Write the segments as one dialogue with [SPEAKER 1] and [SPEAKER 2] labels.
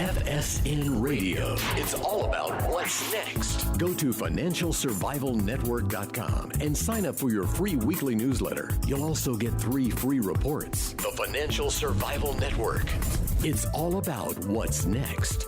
[SPEAKER 1] FSN Radio. It's all about what's next. Go to financialsurvivalnetwork.com and sign up for your free weekly newsletter. You'll also get 3 free reports. The Financial Survival Network. It's all about what's next.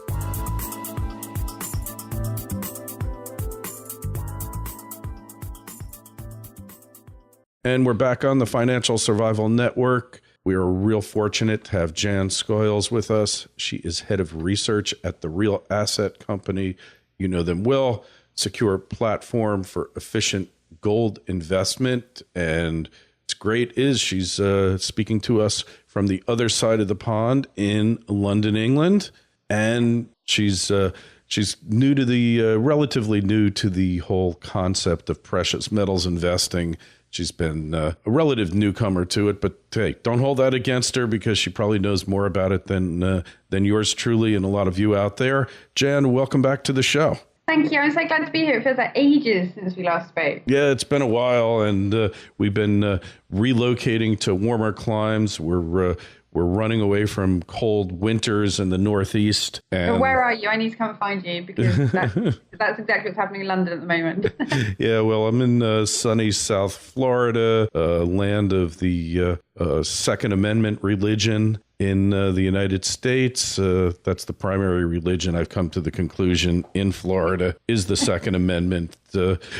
[SPEAKER 2] And we're back on the Financial Survival Network. We are real fortunate to have Jan Skoyles with us. She is head of research at the Real Asset Company. You know them well. Secure platform for efficient gold investment. And what's great is she's speaking to us from the other side of the pond in London, England. And she's new to the relatively new to the whole concept of precious metals investing. She's been a relative newcomer to it, but hey, don't hold that against her because she probably knows more about it than yours truly and a lot of you out there. Jan, welcome back to the show.
[SPEAKER 3] Thank you. I'm so glad to be here. It feels like ages since we last spoke.
[SPEAKER 2] Yeah, it's been a while, and we've been relocating to warmer climes. We're running away from cold winters in the Northeast. And
[SPEAKER 3] where are you? I need to come and find you because that's exactly what's happening in London at the moment.
[SPEAKER 2] Yeah, well, I'm in sunny South Florida, land of the Second Amendment religion in the United States. That's the primary religion. I've come to the conclusion in Florida is the Second Amendment.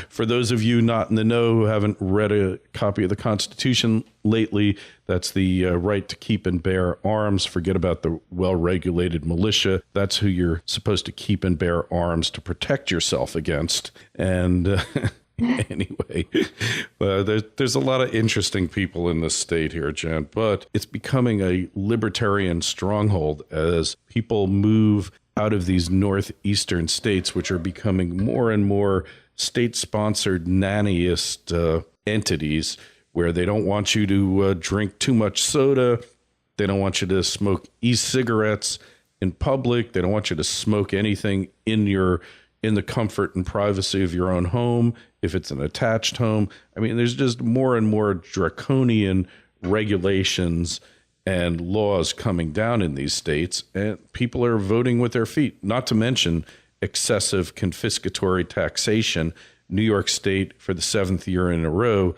[SPEAKER 2] For those of you not in the know who haven't read a copy of the Constitution lately, that's the right to keep and bear arms. Forget about the well-regulated militia. That's who you're supposed to keep and bear arms to protect yourself against. And anyway, there's a lot of interesting people in this state here, Jen, but it's becoming a libertarian stronghold as people move out of these northeastern states, which are becoming more and more state-sponsored nannyist entities where they don't want you to drink too much soda. They don't want you to smoke e-cigarettes in public. They don't want you to smoke anything in the comfort and privacy of your own home, if it's an attached home. I mean, there's just more and more draconian regulations and laws coming down in these states, and people are voting with their feet, not to mention excessive confiscatory taxation. New York State, for the 7th year in a row,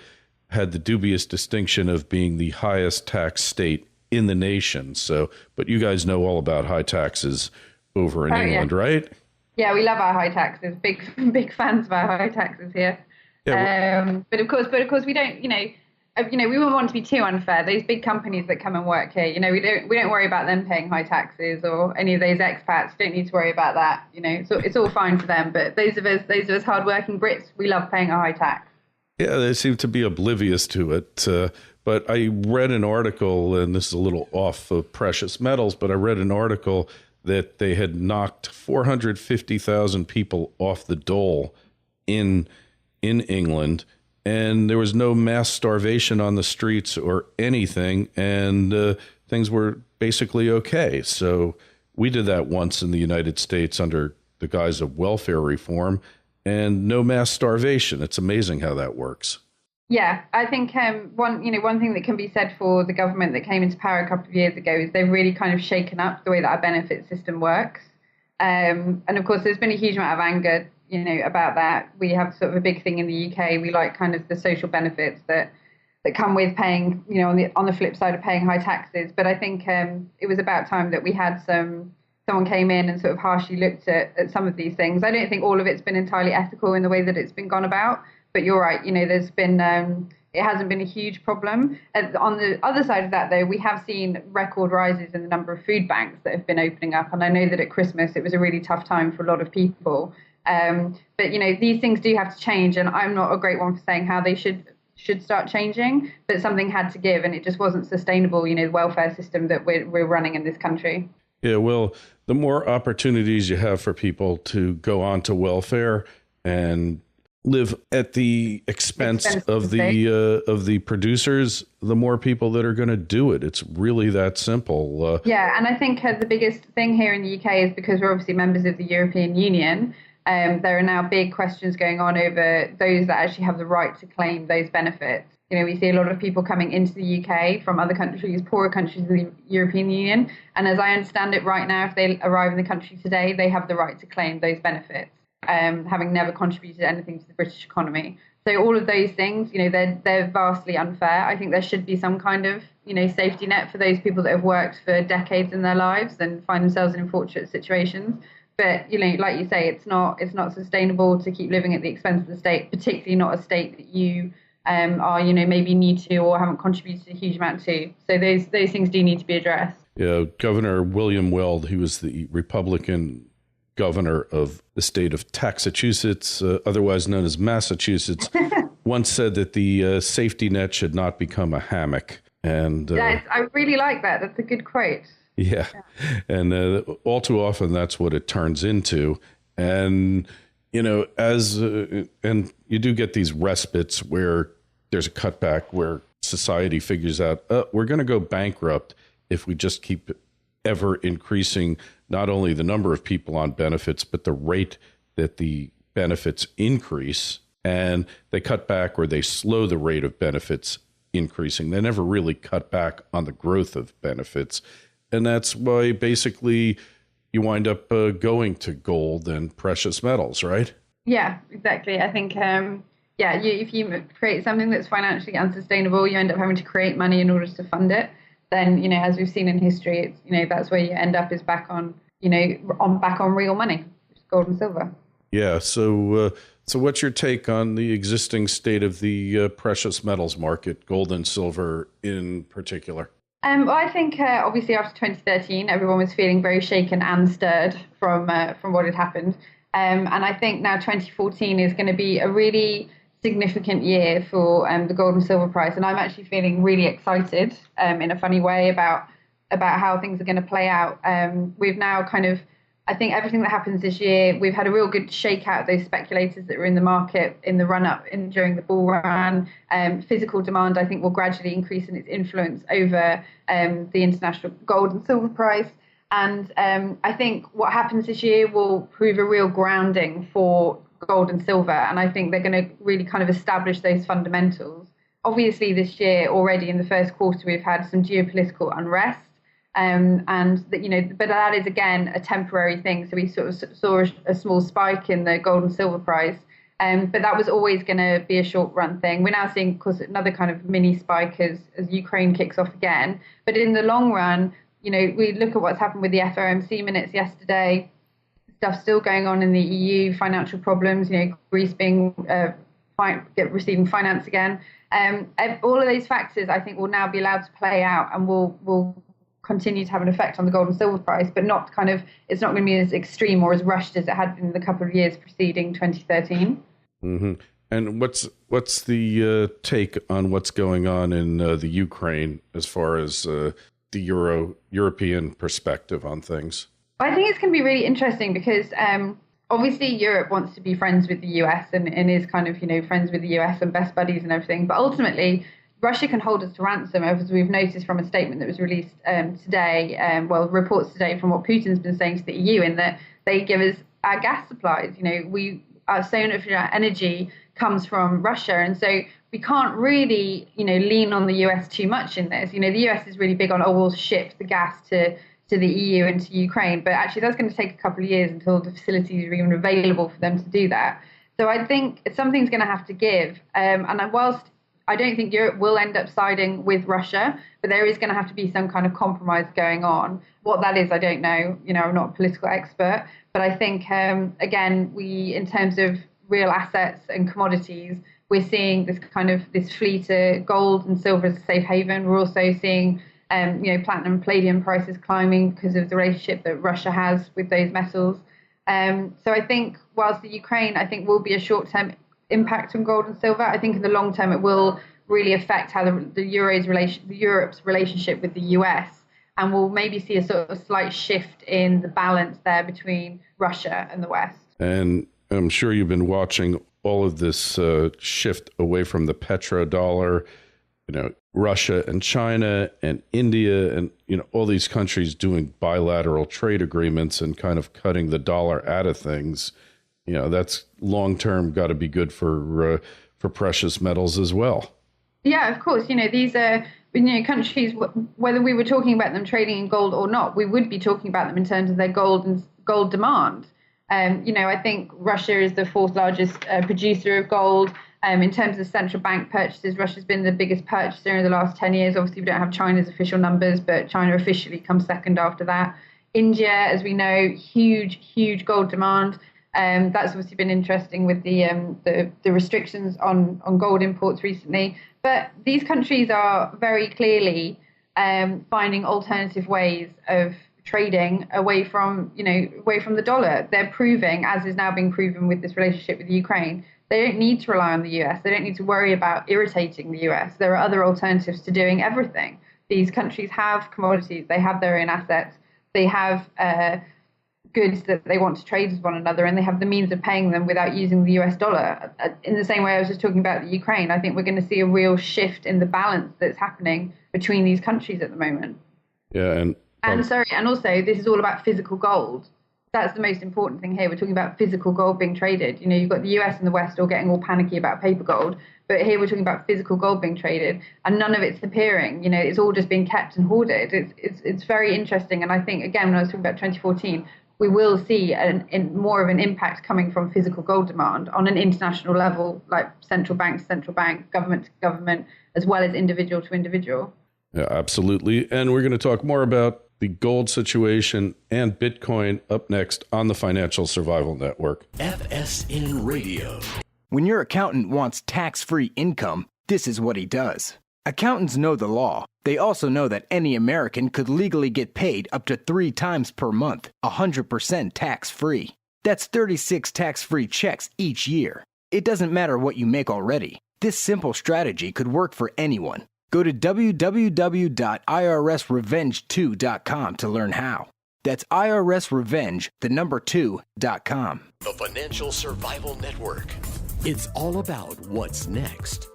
[SPEAKER 2] had the dubious distinction of being the highest tax state in the nation. So, but you guys know all about high taxes over in England,
[SPEAKER 3] yeah.
[SPEAKER 2] Right?
[SPEAKER 3] Yeah, we love our high taxes. Big fans of our high taxes here. Yeah, but of course, we don't. We wouldn't want to be too unfair. Those big companies that come and work here, we don't worry about them paying high taxes or any of those expats. Don't need to worry about that. So it's all fine for them. But those of us hardworking Brits, we love paying a high tax.
[SPEAKER 2] Yeah, they seem to be oblivious to it. But I read an article, and this is a little off of precious metals, but I read an article that they had knocked 450,000 people off the dole in England, and there was no mass starvation on the streets or anything, and things were basically okay. So we did that once in the United States under the guise of welfare reform, and no mass starvation. It's amazing how that works.
[SPEAKER 3] Yeah, I think one thing that can be said for the government that came into power a couple of years ago is they've really kind of shaken up the way that our benefit system works. And of course, there's been a huge amount of anger, about that. We have sort of a big thing in the UK. We like kind of the social benefits that come with paying, on the flip side of paying high taxes. But I think it was about time that we had someone came in and sort of harshly looked at some of these things. I don't think all of it's been entirely ethical in the way that it's been gone about. But you're right, there's been, it hasn't been a huge problem. On the other side of that, though, we have seen record rises in the number of food banks that have been opening up. And I know that at Christmas, it was a really tough time for a lot of people. But, these things do have to change. And I'm not a great one for saying how they should start changing. But something had to give, and it just wasn't sustainable, the welfare system that we're running in this country.
[SPEAKER 2] Yeah, well, the more opportunities you have for people to go on to welfare and live at the expense of the producers, the more people that are going to do it. It's really that simple.
[SPEAKER 3] Yeah, and I think the biggest thing here in the UK is because we're obviously members of the European Union. There are now big questions going on over those that actually have the right to claim those benefits. We see a lot of people coming into the UK from other countries, poorer countries of the European Union. And as I understand it right now, if they arrive in the country today, they have the right to claim those benefits, having never contributed anything to the British economy. So all of those things, they're vastly unfair. I think there should be some kind of, safety net for those people that have worked for decades in their lives and find themselves in unfortunate situations. But, like you say, it's not sustainable to keep living at the expense of the state, particularly not a state that you are, maybe need to or haven't contributed a huge amount to. So those things do need to be addressed.
[SPEAKER 2] Yeah, Governor William Weld, he was the Republican governor of the state of Massachusetts, otherwise known as Massachusetts, once said that the safety net should not become a hammock. And
[SPEAKER 3] I really like that. That's a good quote.
[SPEAKER 2] Yeah. And all too often that's what it turns into. And, and you do get these respites where there's a cutback where society figures out, we're going to go bankrupt if we just keep ever increasing not only the number of people on benefits, but the rate that the benefits increase. And they cut back or they slow the rate of benefits increasing. They never really cut back on the growth of benefits. And that's why basically you wind up going to gold and precious metals, right? Yeah,
[SPEAKER 3] exactly. I think, if you create something that's financially unsustainable, you end up having to create money in order to fund it. Then, as we've seen in history, it's, that's where you end up is back on real money, which is gold and silver.
[SPEAKER 2] Yeah. So what's your take on the existing state of the precious metals market, gold and silver in particular?
[SPEAKER 3] Well, I think obviously after 2013, everyone was feeling very shaken and stirred from what had happened. And I think now 2014 is going to be a really significant year for the gold and silver price. And I'm actually feeling really excited in a funny way about how things are going to play out. We've now I think everything that happens this year, we've had a real good shakeout of those speculators that were in the market in the run-up during the bull run. Physical demand, I think, will gradually increase in its influence over the international gold and silver price. And I think what happens this year will prove a real grounding for gold and silver. And I think they're going to really establish those fundamentals. Obviously, this year already in the first quarter, we've had some geopolitical unrest. But that is, again, a temporary thing. So we sort of saw a small spike in the gold and silver price. But that was always going to be a short run thing. We're now seeing, of course, another kind of mini spike as Ukraine kicks off again. But in the long run, we look at what's happened with the FOMC minutes yesterday, stuff still going on in the EU, financial problems, Greece being receiving finance again. All of those factors, I think, will now be allowed to play out and will continue to have an effect on the gold and silver price, but not it's not going to be as extreme or as rushed as it had been in the couple of years preceding 2013.
[SPEAKER 2] Mm-hmm. And what's the take on what's going on in the Ukraine as far as the European perspective on things?
[SPEAKER 3] I think it's going to be really interesting because obviously Europe wants to be friends with the US and is friends with the US and best buddies and everything, but ultimately Russia can hold us to ransom, as we've noticed from a statement that was released today, reports today from what Putin's been saying to the EU, in that they give us our gas supplies. Our so much of our energy comes from Russia, and so we can't really, lean on the US too much in this. The US is really big on, we'll ship the gas to the EU and to Ukraine, but actually that's going to take a couple of years until the facilities are even available for them to do that. So I think something's going to have to give, and whilst I don't think Europe will end up siding with Russia, but there is going to have to be some kind of compromise going on. What that is, I don't know. I'm not a political expert, but I think, again, in terms of real assets and commodities, we're seeing this fleet of gold and silver as a safe haven. We're also seeing, platinum and palladium prices climbing because of the relationship that Russia has with those metals. So I think whilst the Ukraine, I think, will be a short-term impact on gold and silver, I think in the long term it will really affect how Europe's relationship with the US, and we'll maybe see a sort of slight shift in the balance there between Russia and the West. And
[SPEAKER 2] I'm sure you've been watching all of this shift away from the petrodollar, Russia and China and India and, all these countries doing bilateral trade agreements and kind of cutting the dollar out of things. That's long-term got to be good for precious metals as well.
[SPEAKER 3] Yeah, of course. These are countries. Whether we were talking about them trading in gold or not, we would be talking about them in terms of their gold demand. I think Russia is the fourth largest producer of gold. In terms of central bank purchases, Russia's been the biggest purchaser in the last 10 years. Obviously, we don't have China's official numbers, but China officially comes second after that. India, as we know, huge gold demand. That's obviously been interesting with the restrictions on gold imports recently. But these countries are very clearly finding alternative ways of trading away from the dollar. They're proving, as is now being proven with this relationship with Ukraine, they don't need to rely on the US. They don't need to worry about irritating the US. There are other alternatives to doing everything. These countries have commodities. They have their own assets. They have goods that they want to trade with one another, and they have the means of paying them without using the US dollar. In the same way I was just talking about the Ukraine, I think we're going to see a real shift in the balance that's happening between these countries at the moment.
[SPEAKER 2] Yeah, and
[SPEAKER 3] also this is all about physical gold. That's the most important thing here. We're talking about physical gold being traded. You've got the US and the West all getting all panicky about paper gold, but here we're talking about physical gold being traded, and none of it's appearing. It's all just being kept and hoarded. It's very interesting, and I think, again, when I was talking about 2014, we will see more of an impact coming from physical gold demand on an international level, like central bank to central bank, government to government, as well as individual to individual.
[SPEAKER 2] Yeah, absolutely. And we're going to talk more about the gold situation and Bitcoin up next on the Financial Survival Network.
[SPEAKER 1] FSN Radio.
[SPEAKER 4] When your accountant wants tax-free income, this is what he does. Accountants know the law. They also know that any American could legally get paid up to 3 times per month, 100% tax-free. That's 36 tax-free checks each year. It doesn't matter what you make already. This simple strategy could work for anyone. Go to www.irsrevenge2.com to learn how. That's irsrevenge2.com.
[SPEAKER 1] The Financial Survival Network. It's all about what's next.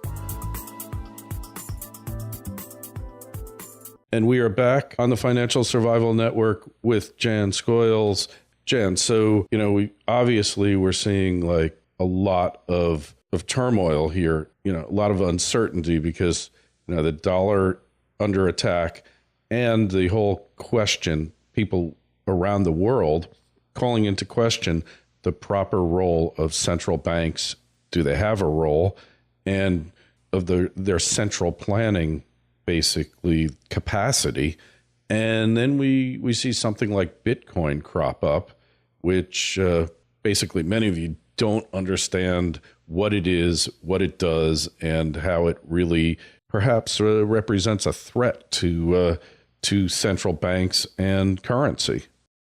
[SPEAKER 2] And we are back on the Financial Survival Network with Jan Skoyles. Jan, so, we're seeing like a lot of turmoil here, a lot of uncertainty because, the dollar under attack and the whole question, people around the world calling into question the proper role of central banks. Do they have a role? And of their central planning basically capacity. And then we see something like Bitcoin crop up, which basically many of you don't understand what it is, what it does, and how it really perhaps represents a threat to central banks and currency.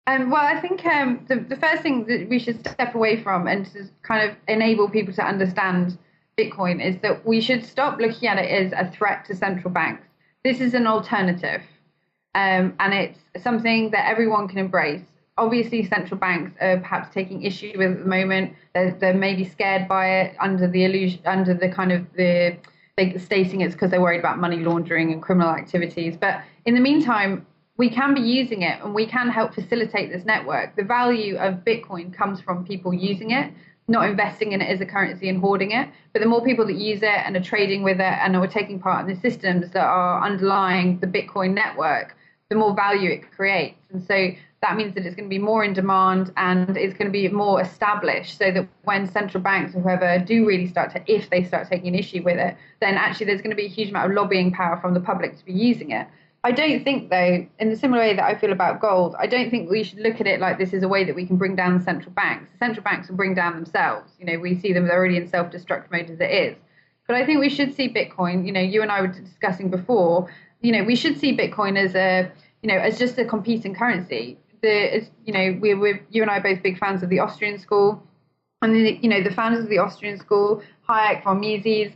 [SPEAKER 3] Well, I think the first thing that we should step away from and to kind of enable people to understand Bitcoin is that we should stop looking at it as a threat to central banks. This is an alternative, and it's something that everyone can embrace. Obviously, central banks are perhaps taking issue with at the moment. They're maybe scared by it under the stating it's because they're worried about money laundering and criminal activities. But in the meantime, we can be using it and we can help facilitate this network. The value of Bitcoin comes from people using it, not investing in it as a currency and hoarding it. But the more people that use it and are trading with it and are taking part in the systems that are underlying the Bitcoin network, the more value it creates. And so that means that it's going to be more in demand and it's going to be more established, so that when central banks or whoever do really if they start taking an issue with it, then actually there's going to be a huge amount of lobbying power from the public to be using it. I don't think, though, in the similar way that I feel about gold, I don't think we should look at it like this is a way that we can bring down the central banks. The central banks will bring down themselves. We see them, they're already in self-destruct mode as it is. But I think we should see Bitcoin, you and I were discussing before, we should see Bitcoin as as just a competing currency. You and I are both big fans of the Austrian school, and the founders of the Austrian school, Hayek, von Mises,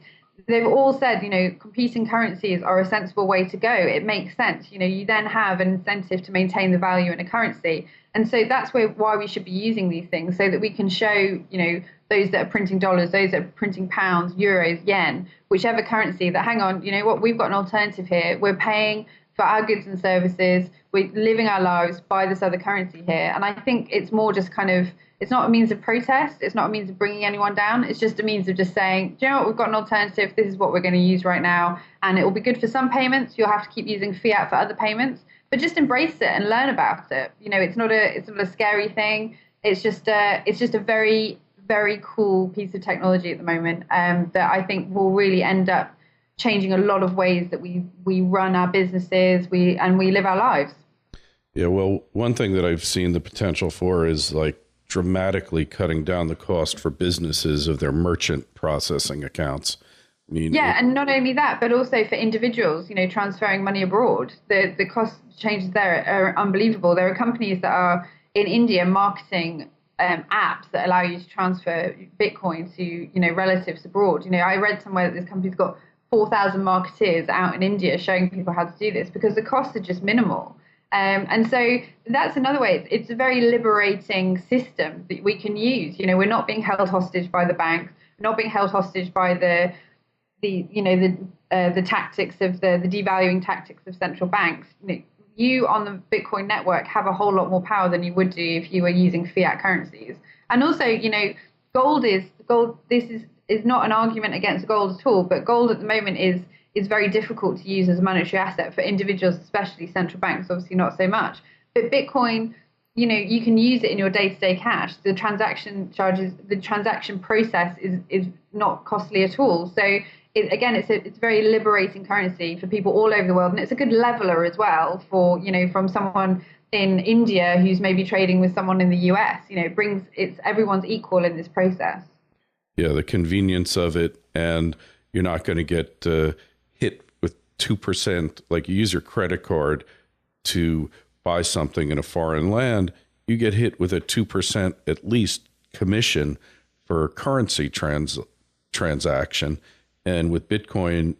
[SPEAKER 3] they've all said, competing currencies are a sensible way to go. It makes sense. You then have an incentive to maintain the value in a currency. And so that's why we should be using these things, so that we can show, those that are printing dollars, those that are printing pounds, euros, yen, whichever currency, that hang on, we've got an alternative here. We're paying for our goods and services. We're living our lives by this other currency here. And I think it's more just kind of, it's not a means of protest. It's not a means of bringing anyone down. It's just a means of just saying, do you know what, we've got an alternative. This is what we're going to use right now. And it will be good for some payments. You'll have to keep using fiat for other payments, but just embrace it and learn about it. You know, it's not a scary thing. It's just a very, very cool piece of technology at the moment that I think will really end up changing a lot of ways that we run our businesses, we live our lives.
[SPEAKER 2] Yeah, well, one thing that I've seen the potential for is like dramatically cutting down the cost for businesses of their merchant processing accounts. I mean,
[SPEAKER 3] and not only that, but also for individuals, you know, transferring money abroad. The cost changes there are unbelievable. There are companies that are in India marketing apps that allow you to transfer Bitcoin to, you know, relatives abroad. You know, I read somewhere that this company's got 4,000 marketeers out in India showing people how to do this because the costs are just minimal. And so that's another way. It's a very liberating system that we can use. You know, we're not being held hostage by the banks, we're not being held hostage by the tactics of the devaluing tactics of central banks. You know, you on the Bitcoin network have a whole lot more power than you would do if you were using fiat currencies. And also, you know, gold. This is not an argument against gold at all, but gold at the moment is very difficult to use as a monetary asset for individuals, especially central banks, obviously not so much. But Bitcoin, you know, you can use it in your day-to-day cash. The transaction charges, the transaction process is not costly at all. So it's a very liberating currency for people all over the world, and it's a good leveler as well for, you know, from someone in India who's maybe trading with someone in the US. You know, everyone's equal in this process.
[SPEAKER 2] Yeah, the convenience of it, and you're not going to get hit with 2%. Like you use your credit card to buy something in a foreign land, you get hit with a 2% at least commission for currency transaction. And with Bitcoin,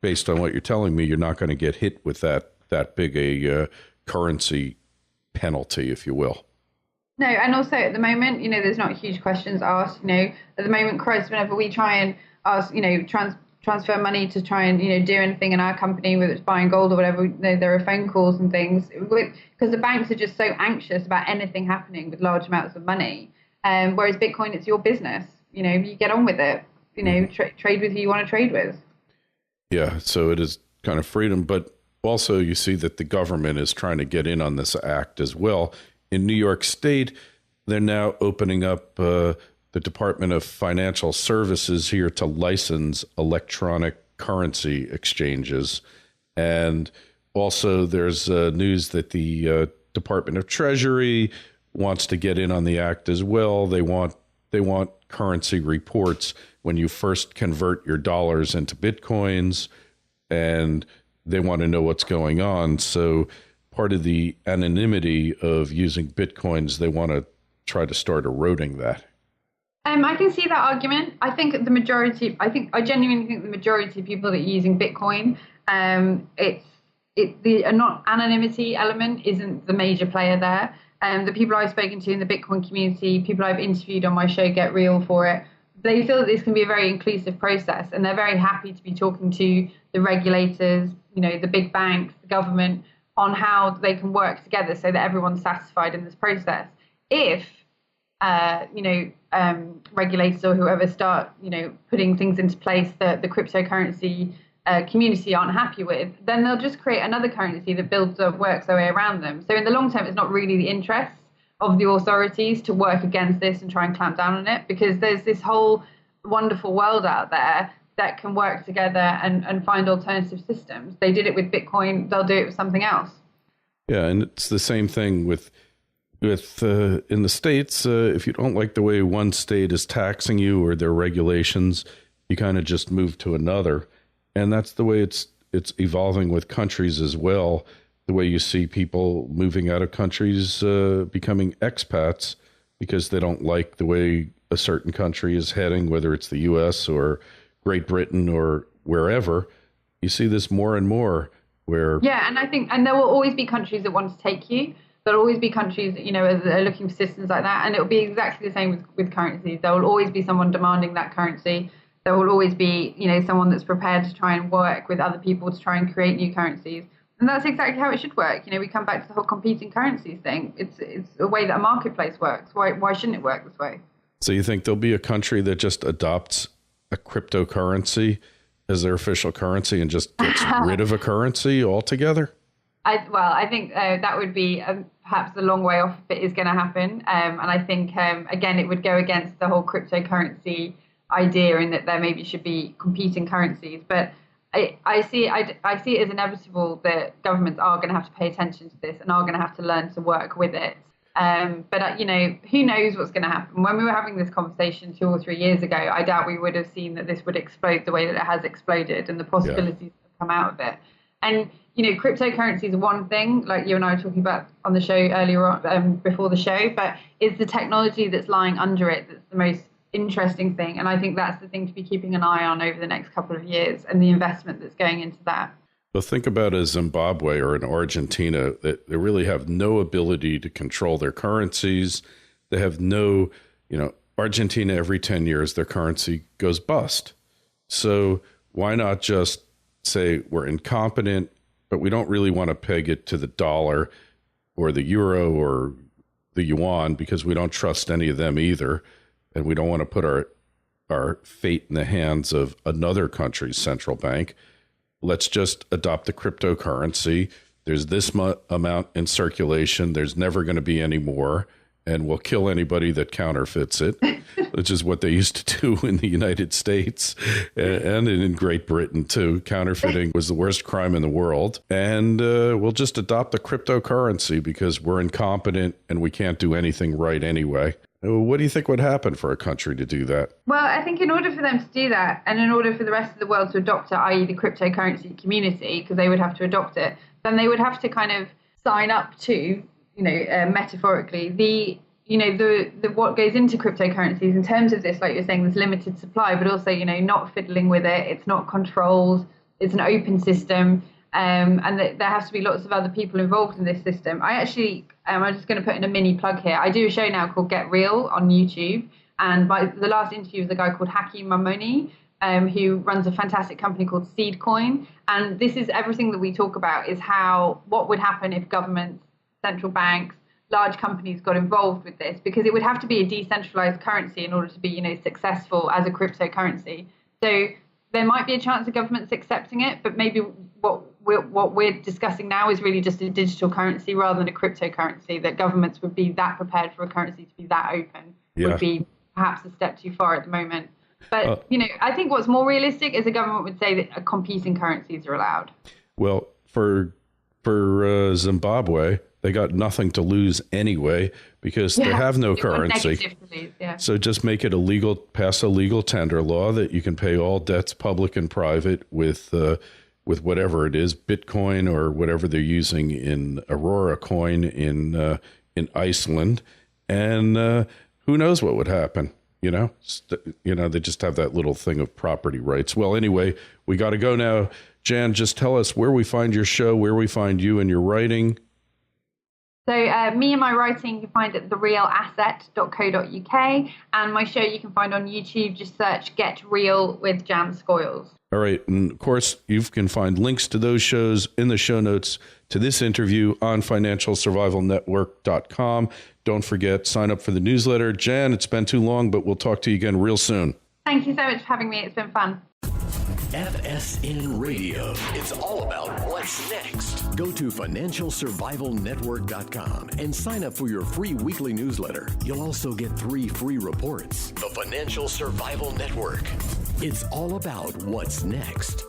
[SPEAKER 2] based on what you're telling me, you're not going to get hit with that big a currency penalty, if you will.
[SPEAKER 3] No, and also at the moment, you know, there's not huge questions asked. You know, at the moment, Christ, whenever we try and ask, you know, transfer money to try and, you know, do anything in our company, whether it's buying gold or whatever, there are phone calls and things, because the banks are just so anxious about anything happening with large amounts of money. Whereas Bitcoin, it's your business. You know, you get on with it. You know, trade with who you want to trade with. Yeah,
[SPEAKER 2] so it is kind of freedom, but also you see that the government is trying to get in on this act as well. In New York State, they're now opening up the Department of Financial Services here to license electronic currency exchanges. And also there's news that the Department of Treasury wants to get in on the act as well. They want currency reports when you first convert your dollars into Bitcoins, and they want to know what's going on. So part of the anonymity of using Bitcoins, they want to try to start eroding that.
[SPEAKER 3] I can see that argument. I genuinely think the majority of people that are using Bitcoin, the anonymity element isn't the major player there. The people I've spoken to in the Bitcoin community, people I've interviewed on my show Get Real for it, they feel that this can be a very inclusive process, and they're very happy to be talking to the regulators, you know, the big banks, the government, on how they can work together so that everyone's satisfied in this process. If regulators or whoever start, you know, putting things into place that the cryptocurrency community aren't happy with, then they'll just create another currency that works their way around them. So in the long term, it's not really the interests of the authorities to work against this and try and clamp down on it, because there's this whole wonderful world out there that can work together and find alternative systems. They did it with Bitcoin, they'll do it with something else.
[SPEAKER 2] Yeah, and it's the same thing with in the States. If you don't like the way one state is taxing you or their regulations, you kind of just move to another. And that's the way it's evolving with countries as well. The way you see people moving out of countries, becoming expats because they don't like the way a certain country is heading, whether it's the U.S. or Great Britain or wherever. You see this more and more where... Yeah,
[SPEAKER 3] and there will always be countries that want to take you. There'll always be countries that, you know, are looking for systems like that. And it'll be exactly the same with currencies. There will always be someone demanding that currency. There will always be, you know, someone that's prepared to try and work with other people to try and create new currencies. And that's exactly how it should work. We come back to the whole competing currencies thing. It's a way that a marketplace works. Why shouldn't it work this way?
[SPEAKER 2] So you think there'll be a country that just adopts a cryptocurrency as their official currency and just gets rid of a currency altogether?
[SPEAKER 3] I think that would be perhaps a long way off if it is going to happen. And I think, again, it would go against the whole cryptocurrency idea in that there maybe should be competing currencies. But I see it as inevitable that governments are going to have to pay attention to this and are going to have to learn to work with it. But who knows what's going to happen? When we were having this conversation 2 or 3 years ago, I doubt we would have seen that this would explode the way that it has exploded and the possibilities that come out of it. And, cryptocurrency is one thing, like you and I were talking about on the show earlier on, before the show, but it's the technology that's lying under it that's the most interesting thing. And I think that's the thing to be keeping an eye on over the next couple of years and the investment that's going into that.
[SPEAKER 2] Well, think about a Zimbabwe or an Argentina that they really have no ability to control their currencies. They have no, Argentina every 10 years, their currency goes bust. So why not just say we're incompetent, but we don't really want to peg it to the dollar or the euro or the yuan because we don't trust any of them either. And we don't want to put our fate in the hands of another country's central bank. Let's just adopt the cryptocurrency. There's this amount in circulation. There's never going to be any more. And we'll kill anybody that counterfeits it, which is what they used to do in the United States and in Great Britain, too. Counterfeiting was the worst crime in the world. And we'll just adopt the cryptocurrency because we're incompetent and we can't do anything right anyway. What do you think would happen for a country to do that?
[SPEAKER 3] Well, I think in order for them to do that and in order for the rest of the world to adopt it, i.e. the cryptocurrency community, because they would have to adopt it, then they would have to kind of sign up to, metaphorically, the what goes into cryptocurrencies in terms of this, like you're saying, this limited supply, but also, not fiddling with it. It's not controlled. It's an open system. And there has to be lots of other people involved in this system. I'm just going to put in a mini plug here. I do a show now called Get Real on YouTube. And the last interview was a guy called Hakeem Mamoni, who runs a fantastic company called Seedcoin. And this is everything that we talk about is what would happen if governments, central banks, large companies got involved with this, because it would have to be a decentralized currency in order to be, successful as a cryptocurrency. So there might be a chance of governments accepting it, but maybe what we're discussing now is really just a digital currency rather than a cryptocurrency, that governments would be that prepared for a currency to be that open would be perhaps a step too far at the moment. But, I think what's more realistic is a government would say that competing currencies are allowed. Well,
[SPEAKER 2] for Zimbabwe, they got nothing to lose anyway because they have no currency. So just make it illegal, pass a legal tender law that you can pay all debts, public and private, with whatever it is, Bitcoin or whatever they're using in Aurora coin in Iceland, and who knows what would happen. They just have that little thing of property rights. Well, anyway, we got to go now. Jan, just tell us where we find your show, where we find you and your writing.
[SPEAKER 3] So me and my writing you can find at therealasset.co.uk, and my show you can find on YouTube. Just search Get Real with Jan Skoyles.
[SPEAKER 2] All right. And of course, you can find links to those shows in the show notes to this interview on financialsurvivalnetwork.com. Don't forget, sign up for the newsletter. Jan, it's been too long, but we'll talk to you again real soon.
[SPEAKER 3] Thank you so much for having me. It's been fun.
[SPEAKER 1] FSN Radio. It's all about what's next. Go to financialsurvivalnetwork.com and sign up for your free weekly newsletter. You'll also get 3 free reports. The Financial Survival Network. It's all about what's next.